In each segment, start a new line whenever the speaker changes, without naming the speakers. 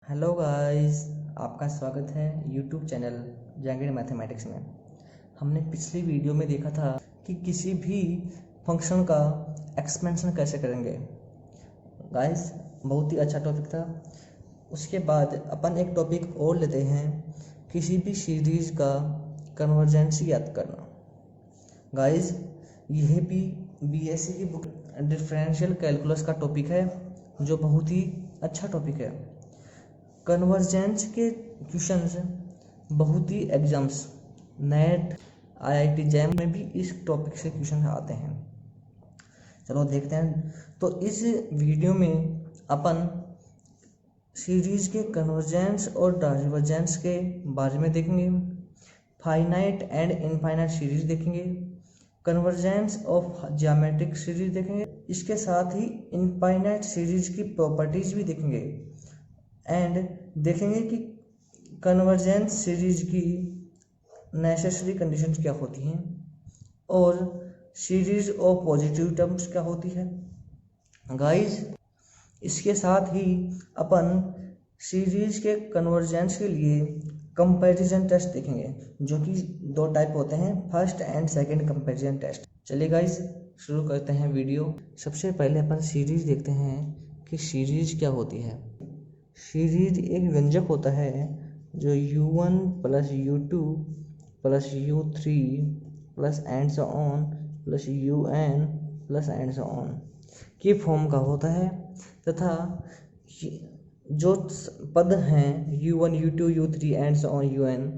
Hello guys, आपका स्वागत है यूट्यूब चैनल जैंग्रीड मैथमेटिक्स में। हमने पिछली वीडियो में देखा था कि किसी भी फंक्शन का एक्सपेंशन कैसे करेंगे। गाइस, बहुत ही अच्छा टॉपिक था। उसके बाद अपन एक टॉपिक और लेते हैं, किसी भी सीरीज का कन्वर्जेंस याद करना। गाइस, यह भी बीएससी की बुक डिफरेंशियल कैलकुलस का टॉपिक है, जो बहुत ही अच्छा टॉपिक है। कन्वर्जेंस के क्वेश्चंस बहुत ही एग्जाम्स, नेट, आईआईटी जैम में भी इस टॉपिक से क्वेश्चन आते हैं। चलो देखते हैं। तो इस वीडियो में अपन सीरीज के कन्वर्जेंस और डाइवर्जेंस के बारे में देखेंगे, फाइनाइट एंड इनफाइनाइट सीरीज देखेंगे, कन्वर्जेंस ऑफ ज्योमेट्रिक सीरीज देखेंगे, इसके साथ ही इनफाइनाइट सीरीज की प्रॉपर्टीज भी देखेंगे एंड देखेंगे कि कन्वर्जेंस सीरीज की नेसेसरी कंडीशंस क्या होती हैं और सीरीज ऑफ पॉजिटिव टर्म्स क्या होती है। गाइस, इसके साथ ही अपन सीरीज के कन्वर्जेंस के लिए कंपैरिजन टेस्ट देखेंगे, जो कि दो टाइप होते हैं, first and second comparison test. चलिए गाइस, शुरू करते हैं वीडियो। सबसे पहले अपन सीरीज देखते हैं कि सीरीज क्या होती है। सीरीज एक व्यंजक होता है जो u1 plus u2 plus u3 plus and so on plus un plus and so on की फॉर्म का होता है, तथा जो पद हैं u1 u2 u3 and so on un,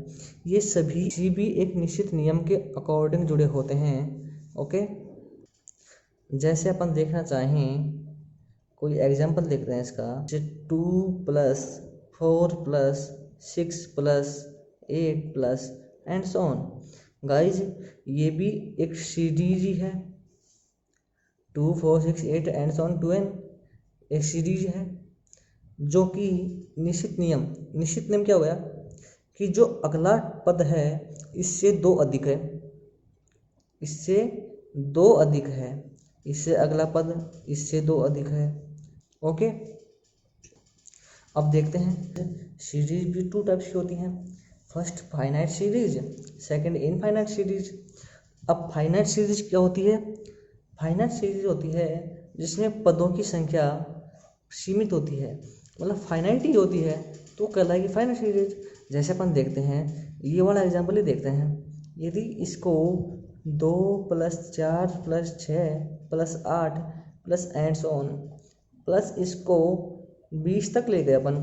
ये सभी भी एक निश्चित नियम के अकॉर्डिंग जुड़े होते हैं। ओके, जैसे अपन देखना चाहें, कोई एग्जाम्पल देखते हैं इसका, जैसे 2 plus 4 plus 6 plus 8 plus and so on. Guys, ये भी एक सीरीज ही है। 2 4 6 8 एंड सो ऑन 2n एक सीरीज है, जो कि निश्चित नियम क्या हो गया कि जो अगला पद है इससे 2 अधिक है, इससे 2 अधिक है, इससे अगला पद इससे 2 अधिक है। ओके, अब देखते हैं सीरीज भी 2 टाइप्स की होती हैं, first finite series, second infinite series. अब फाइनाइट सीरीज क्या होती है? फाइनाइट सीरीज होती है जिसमें पदों की संख्या सीमित होती है, मतलब फाइनाइट ही होती है, तो कहलाएगी फाइनाइट सीरीज। जैसे अपन देखते हैं, ये वाला एग्जाम्पल ही देखते हैं। यदि इसको 2 plus 4 plus 6 plus 8 plus and so on plus इसको 20 तक ले गए अपन,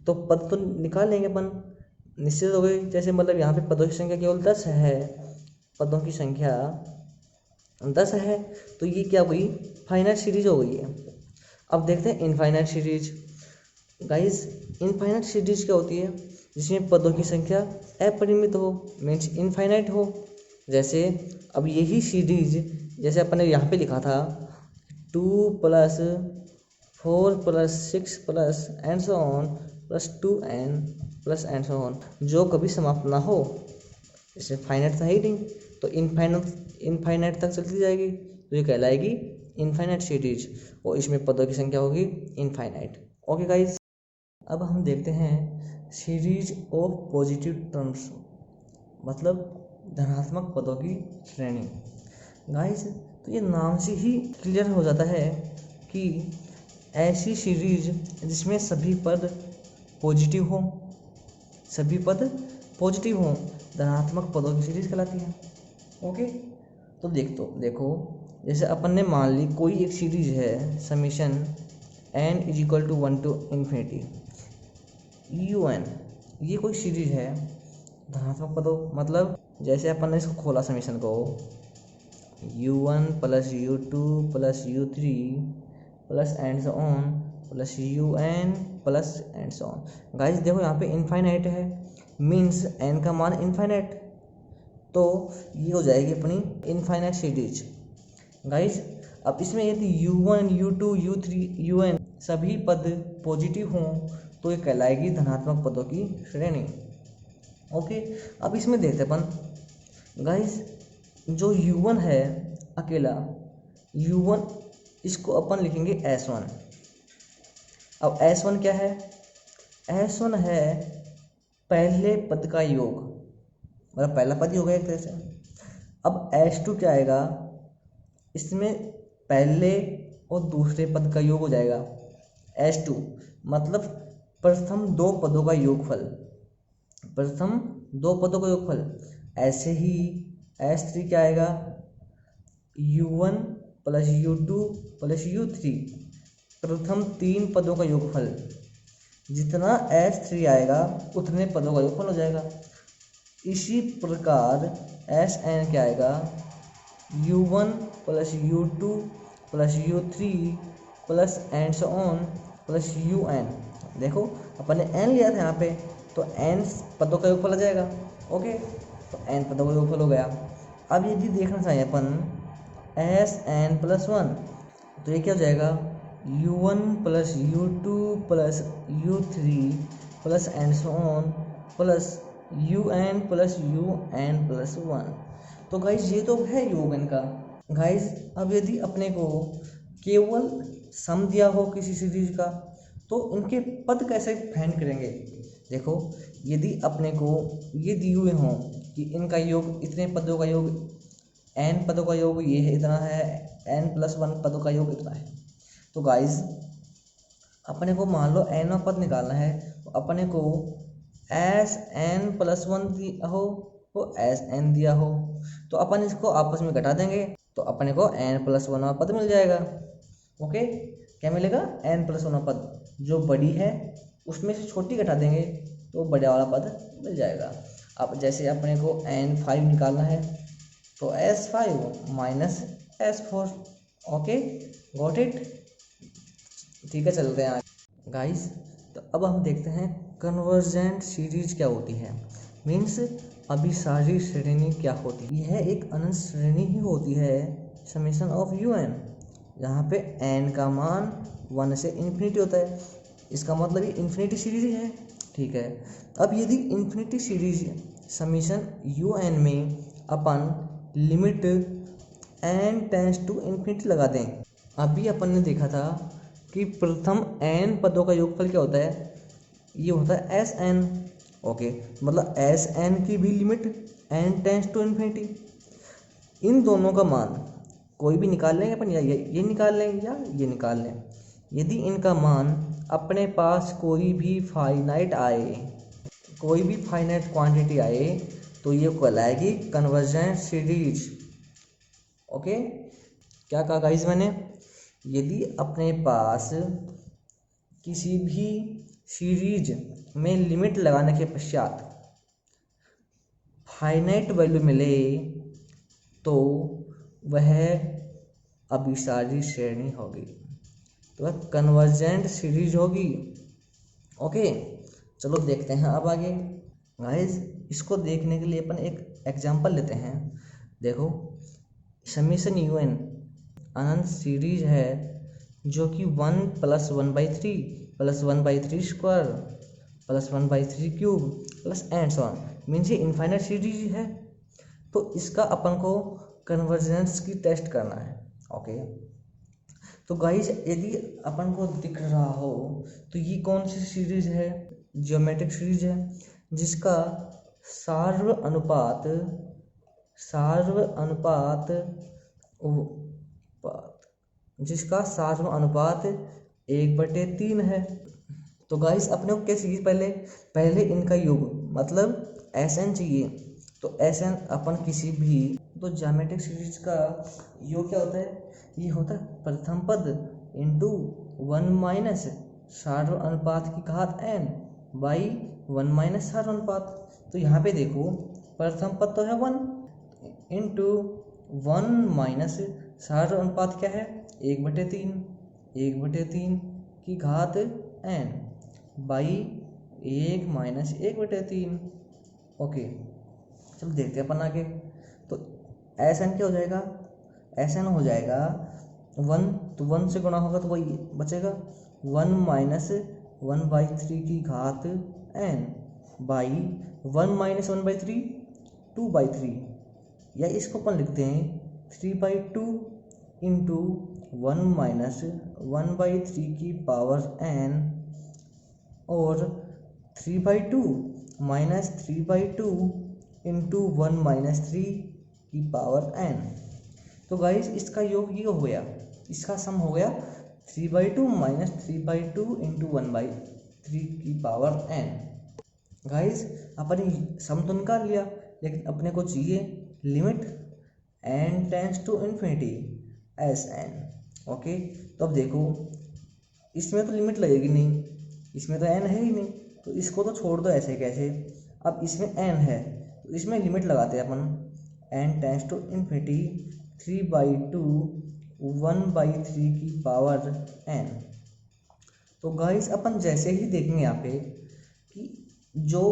तो पद तो निकाल लेंगे अपन, निश्चित हो गई। जैसे मतलब यहाँ पे पदों की संख्या केवल 10 है, पदों की संख्या 10 है, तो ये क्या हुई? फाइनाइट सीरीज हो गई है। अब देखते हैं infinite series. Guys, infinite series क्या होती है? जिसमें पदों की संख्या अपरिमित हो, मीन्स इनफाइनाइट हो। जैसे अब यही सीरीज, जैसे अपन ने यहाँ पे लिखा था 2 plus 4 plus 6 plus and so on plus 2n plus and so on, जो कभी समाप्त ना हो, इससे फाइनाइट था ही नहीं, तो इनफाइनाइट तक चलती जाएगी, तो ये कहलाएगी इनफाइनाइट सीरीज, और इसमें पदों की संख्या होगी इनफाइनाइट। ओके गाइज, अब हम देखते हैं सीरीज ऑफ पॉजिटिव टर्म्स, मतलब धनात्मक पदों की श्रेणी। गाइज, तो ये नाम से ही क्लियर हो जाता है कि ऐसी सीरीज जिसमें सभी पद पॉजिटिव हों, धनात्मक पदों की सीरीज कहलाती है। ओके, तो देखो, जैसे अपन ने मान ली कोई एक सीरीज है, summation n is equal to 1 to infinity un, ये कोई सीरीज है धनात्मक पदों, मतलब जैसे अपन ने इसको खोला समीशन को, u1 plus u2 plus u3 plus and so on plus un plus and so on. Guys देखो, यहाँ पे इनफाइनाइट है, मीन्स n का मान इनफाइनाइट, तो ये हो जाएगी अपनी इनफाइनाइट सीरीज। गाइस, अब इसमें यदि u1 u2 u3 un सभी पद पॉजिटिव हों, तो ये कहलाएगी धनात्मक पदों की श्रेणी। ओके, अब इसमें देखते अपन। गाइस, जो u1 है अकेला, u1 इसको अपन लिखेंगे S1। अब S1 क्या है? S1 है पहले पद का योग, मतलब पहला पद ही हो गया एक तरह से। अब S2 क्या आएगा, इसमें पहले और दूसरे पद का योग हो जाएगा S2, मतलब प्रथम दो पदों का योगफल, प्रथम दो पदों का योगफल। ऐसे ही S3 क्या आएगा, U1 plus U2 plus U3, प्रथम तीन पदों का योगफल। जितना S3 आएगा उतने पदों का योगफल हो जाएगा। इसी प्रकार Sn क्या आएगा, U1 plus U2 plus U3 plus and so on plus UN। देखो अपन ने n लिया था यहाँ पे, तो n पदों का योगफल आ जाएगा। ओके, तो n पदों का योगफल हो गया। अब यदि देखना चाहिए अपन Sn प्लस 1, तो ये क्या हो जाएगा, U1 plus U2 plus U3 plus and so on plus UN plus UN plus 1। तो गाइज ये तो है योग इनका। गाइज अब यदि अपने को केवल सम दिया हो किसी सीरीज का, तो इनके पद कैसे फाइंड करेंगे। देखो यदि अपने को ये दिए हुए हों कि इनका योग, इतने पदों का योग, n पदों का योग ये है, इतना है, n प्लस 1 पदों का योग इतना है, तो गाइज अपने को मान लो n पद निकालना है, तो अपने को Sn प्लस 1 दिया हो, वो Sn दिया हो, तो अपन इसको आपस में घटा देंगे, तो अपने को n प्लस 1 पद मिल जाएगा। ओके, क्या मिलेगा, n प्लस 1 पद, जो बड़ी है उसमें से छोटी घटा देंगे तो बड़ा वाला पद मिल जाएगा। अब जैसे अपने को n5 निकालना है, तो S5 minus S4। Okay, got it. ठीक है, चलते हैं आगे गाइस। तो अब हम देखते हैं कन्वर्जेंट सीरीज क्या होती है, मीन्स अभिसारी श्रेणी क्या होती है। यह एक अनंत श्रेणी ही होती है, समेशन ऑफ UN, जहाँ पे n का मान 1 से इन्फिनिटी होता है। इसका मतलब ये इन्फिनिटी सीरीज है। ठीक है, अब यदि इन्फिनिटी सीरीज समेशन UN में अपन limit n tends to infinity लगा दें, अभी अपन ने देखा था कि प्रथम n पदों का योगफल क्या होता है, ये होता है Sn। ओके, मतलब Sn की भी limit n tends to infinity. इन दोनों का मान कोई भी निकाल लेंगे अपन, या ये निकाल लें या ये निकाल लें। यदि इनका मान अपने पास कोई भी फाइनाइट आए, कोई भी फाइनाइट क्वांटिटी आए, तो ये कहलाएगी कन्वर्जेंट सीरीज। ओके, क्या कहा गाइस मैंने, यदि अपने पास किसी भी सीरीज में लिमिट लगाने के पश्चात फाइनाइट वैल्यू मिले, तो वह अभिसारी श्रेणी होगी, तो वह कन्वर्जेंट सीरीज होगी। ओके, चलो देखते हैं अब आगे गाइस। इसको देखने के लिए अपन एक एग्जांपल लेते हैं। देखो समेशन UN अनंत सीरीज है, जो कि 1 plus 1/3 plus 1/3 square plus 1/3 cube plus and so on, means ये इनफाइनाइट सीरीज है। तो इसका अपन को कन्वर्जेंस की टेस्ट करना है। ओके, तो गाइस यदि अपन को दिख रहा हो, तो ये कौन सी सीरीज है, ज्योमेट्रिक सीरीज है, जिसका सार्व अनुपात 1/3 है। तो गाइस अपने को क्या चाहिए, पहले इनका योग, मतलब Sn चाहिए। तो Sn अपन किसी भी, तो ज्योमेट्रिक सीरीज का योग क्या होता है, ये होता है प्रथम पद इंटू 1 माइनस सार्व अनुपात की घात n बाई 1 माइनस सार्व अनुपात। तो यहाँ पे देखो प्रथम पद तो है 1 इंटू 1 माइनस सार्व अनुपात क्या है 1/3 की घात n बाई 1 माइनस 1/3। ओके, चलो देखते हैं अपन आगे। तो Sn क्या हो जाएगा, Sn हो जाएगा 1, तो 1 से गुणा होगा तो वही बचेगा 1 माइनस 1/3 की घात n बाई 1 माइनस 1/3 2/3, या इसको अपन लिखते हैं 3/2 इंटू 1 माइनस 1/3 की पावर n और 3/2 माइनस 3/2 इंटू 1 माइनस 3 की पावर n। तो गाइज इसका योग ये हो गया, इसका सम हो गया 3/2 माइनस 3/2 इंटू 1/3 की पावर n। गाइज अपन सम तो निकाल लिया, लेकिन अपने को चाहिए limit n tends to infinity S N. Okay, तो अब देखो इसमें तो लिमिट लगेगी नहीं, इसमें तो n है ही नहीं, तो इसको तो छोड़ दो ऐसे कैसे। अब इसमें n है तो इसमें लिमिट लगाते हैं अपन, n टेंस टू इन्फिनिटी 3/2 1/3 की पावर n। तो गाइस अपन जैसे ही देखेंगे यहाँ पे कि जो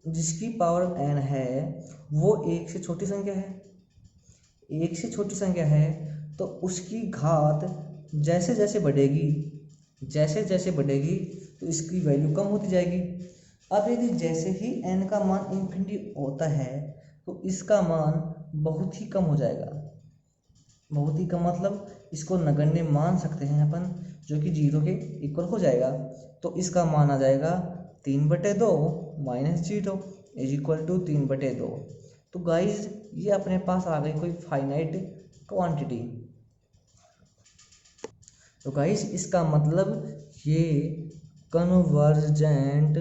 जिसकी पावर n है वो एक से छोटी संख्या है, एक से छोटी संख्या है, तो उसकी घात जैसे जैसे बढ़ेगी, जैसे जैसे बढ़ेगी तो इसकी वैल्यू कम होती जाएगी। अब यदि जैसे ही n का मान इन्फिनिटी होता है तो इसका मान बहुत ही कम हो जाएगा। बहुत ही कम मतलब इसको नगण्य मान सकते हैं अपन, जो कि 0 के इक्वल हो जाएगा। तो इसका मान आ जाएगा 3/2 माइनस 0 इज इक्वल टू 3/2। तो गाइज ये अपने पास आ गई कोई फाइनाइट क्वांटिटी। तो गाइज इसका मतलब ये कन्वर्जेंट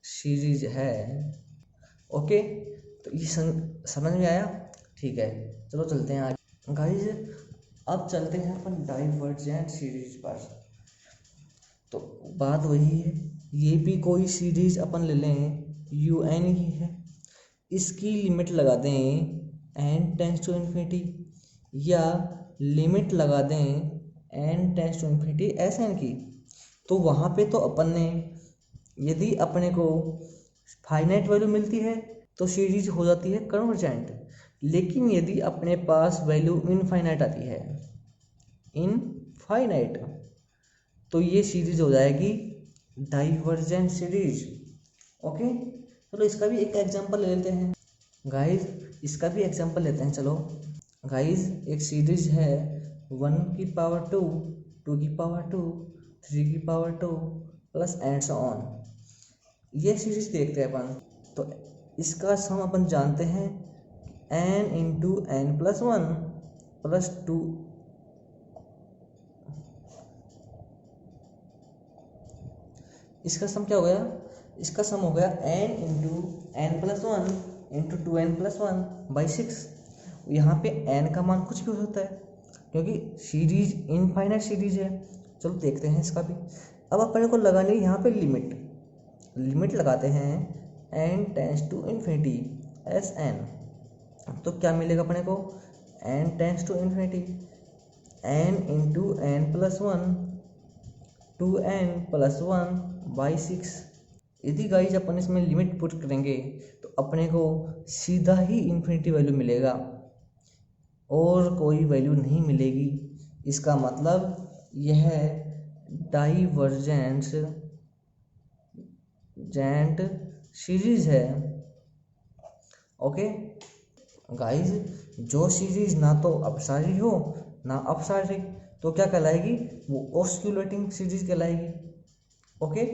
सीरीज है। ओके, तो ये समझ में आया? ठीक है, चलो चलते हैं आगे। गाइज अब चलते हैं अपन डाइवर्जेंट सीरीज पर। तो बात वही है, ये भी कोई सीरीज अपन ले लें, UN ही है, इसकी लिमिट लगा दें n टेंस टू इन्फिनिटी, या लिमिट लगा दें n tends to infinity Sn की। तो वहाँ पे तो अपन ने, यदि अपने को फाइनाइट वैल्यू मिलती है तो सीरीज हो जाती है कन्वर्जेंट। लेकिन यदि अपने पास वैल्यू इनफाइनाइट आती है, इनफाइनाइट, तो ये सीरीज हो जाएगी डाइवर्जेंट सीरीज। ओके, चलो इसका भी एक एग्जांपल ले लेते हैं गाइज, इसका भी एग्जांपल लेते हैं। चलो गाइज एक सीरीज है 1 की पावर 2, 2 की पावर 2, 3 की power 2 plus and so on. ये सीरीज देखते हैं अपन। तो इसका सम अपन जानते हैं n into n plus 1 plus 2। इसका सम क्या हो गया? इसका सम हो गया n into n plus 1 into 2n plus 1 by 6। यहाँ पे n का मान कुछ भी हो सकता है क्योंकि सीरीज इनफाइनाइट सीरीज है। चलो देखते हैं इसका भी। अब अपने को लगानी है यहाँ पे लिमिट, लिमिट लगाते हैं n tends to infinity Sn। तो क्या मिलेगा अपने को? n tends to infinity n into n plus 1 2n plus 1 by 6। यदि गाइज अपन इसमें लिमिट पुट करेंगे तो अपने को सीधा ही इन्फिनिटी वैल्यू मिलेगा और कोई वैल्यू नहीं मिलेगी। इसका मतलब यह डाइवर्जेंट सीरीज है। ओके गाइज, जो सीरीज ना तो अपसारी हो ना अपसारी, तो क्या कहलाएगी? वो ऑस्क्यूलेटिंग सीरीज कहलाएगी। ओके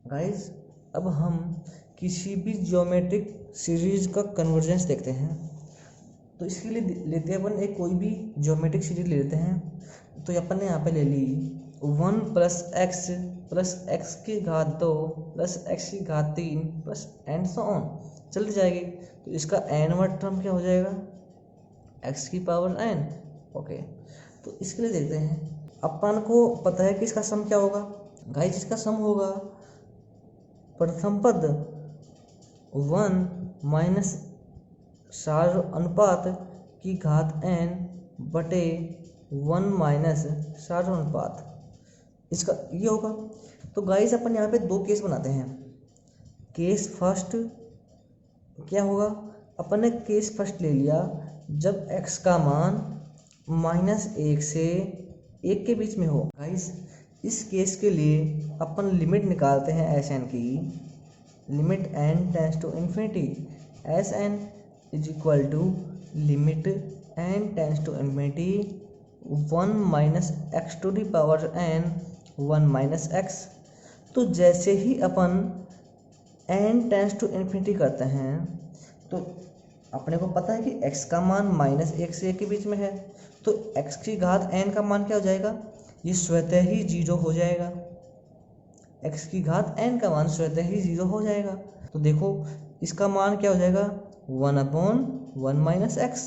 गाइज, अब हम किसी भी ज्योमेट्रिक सीरीज का कन्वर्जेंस देखते हैं। तो इसके लिए लेते हैं अपन एक कोई भी ज्योमेट्रिक सीरीज ले लेते हैं। तो अपन ने यहाँ पे ले ली 1 प्लस एक्स की घात 2 प्लस एक्स की घात 3 प्लस एंड सो ऑन चलती जाएगी। तो इसका n वाला टर्म क्या हो जाएगा? x की पावर n। ओके, तो इसके लिए देखते हैं। अपन को पता है कि इसका सम क्या होगा गाइस? इसका सम होगा प्रथम पद 1 माइनस सार अनुपात की घात n बटे 1 माइनस सार अनुपात, इसका ये होगा। तो गाइस अपन यहाँ पे दो केस बनाते हैं। केस फर्स्ट क्या होगा? अपन ने केस फर्स्ट ले लिया जब x का मान -1 से 1 के बीच में हो। गाइस इस केस के लिए अपन लिमिट निकालते हैं Sn की, limit n tends to infinity Sn is equal to limit n tends to infinity 1 minus x to the power n 1 minus x. तो जैसे ही अपन n टेंस टू इन्फिनिटी करते हैं तो अपने को पता है कि x का मान -1 से 1 के बीच में है, तो x की घात n का मान क्या हो जाएगा, ये स्वतः ही 0 हो जाएगा। x की घात n का मान स्वतः ही 0 हो जाएगा। तो देखो इसका मान क्या हो जाएगा, 1/1 - x,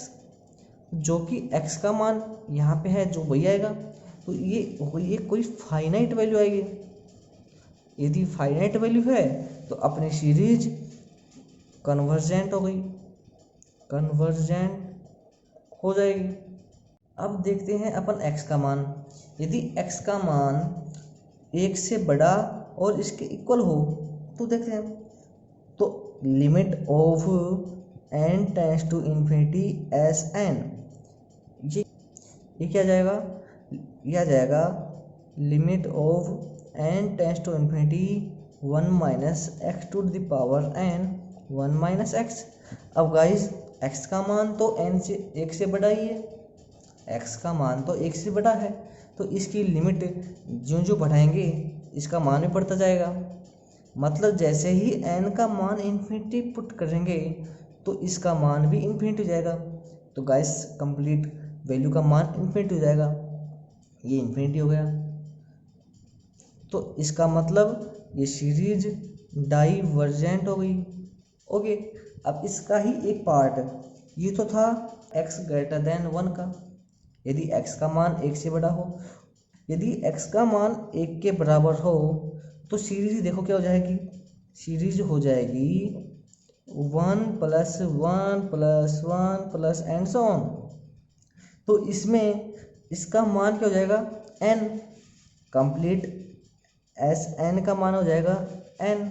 जो कि x का मान यहाँ पे है जो वही आएगा। तो ये कोई फाइनाइट वैल्यू आएगी। यदि फाइनाइट वैल्यू है तो अपनी सीरीज कन्वर्जेंट हो गई, कन्वर्जेंट हो जाएगी। अब देखते हैं अपन x का मान। यदि x का मान 1 से बड़ा और इसके इक्वल हो तो देखते हैं, तो limit of n tends to infinity S n, ये क्या जाएगा, यह जाएगा limit of n tends to infinity 1 - x to the power n 1 - x। अब गाइस x का मान तो n से 1 से बड़ा ही है, x का मान तो 1 से बड़ा है, तो इसकी लिमिट ज्यों ज्यों बढ़ाएंगे इसका मान भी बढ़ता जाएगा। मतलब जैसे ही n का मान इन्फिनिटी पुट करेंगे तो इसका मान भी इन्फिनिटी हो जाएगा। तो गाइस कंप्लीट वैल्यू का मान इन्फिनिटी हो जाएगा, ये इन्फिनिटी हो गया। तो इसका मतलब ये सीरीज डाइवर्जेंट हो गई। ओके, अब इसका ही एक पार्ट, ये तो था x > 1 का, यदि x का मान 1 से बड़ा हो, यदि x का मान 1 के बराबर हो तो सीरीज देखो क्या हो जाएगी, सीरीज हो जाएगी 1 + 1 + 1 + एंड सो ऑन। तो इसमें इसका मान क्या हो जाएगा, n, कंप्लीट एस एन का मान हो जाएगा n।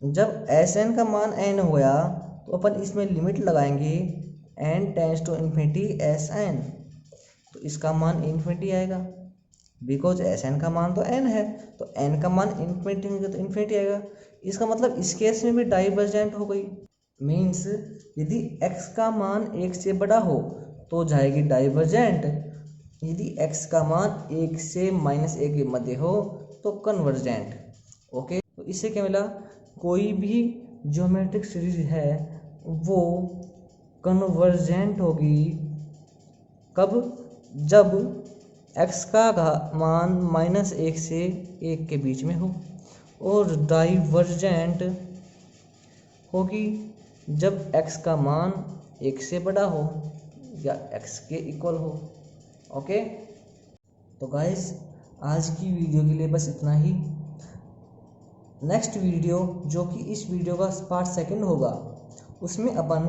जब एस एन का मान n हो गया तो अपन इसमें लिमिट लगाएंगे n tends to infinity S N, तो इसका मान इन्फिनिटी आएगा, बिकॉज एस एन का मान तो n है, तो n का मान इन्फिनिटी होगा तो इन्फिनिटी आएगा। इसका मतलब इस केस में भी डाइवर्जेंट हो गई। मीन्स यदि x का मान 1 से बड़ा हो तो जाएगी डाइवर्जेंट, यदि x का मान 1 से -1 के मध्य हो तो कन्वर्जेंट। ओके, तो इससे क्या मिला, कोई भी ज्योमेट्रिक सीरीज है वो कन्वर्जेंट होगी कब, जब x का मान -1 से 1 के बीच में हो, और डाइवर्जेंट होगी जब x का मान 1 से बड़ा हो या x के इक्वल हो। ओके, तो गाइस आज की वीडियो के लिए बस इतना ही। नेक्स्ट वीडियो जो कि इस वीडियो का पार्ट 2 होगा, उसमें अपन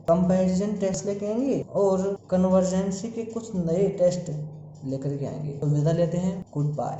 कंपैरिजन टेस्ट लेके आएंगे और कन्वर्जेंसी के कुछ नए टेस्ट लेकर के आएंगे। तो विदा लेते हैं, गुड बाय।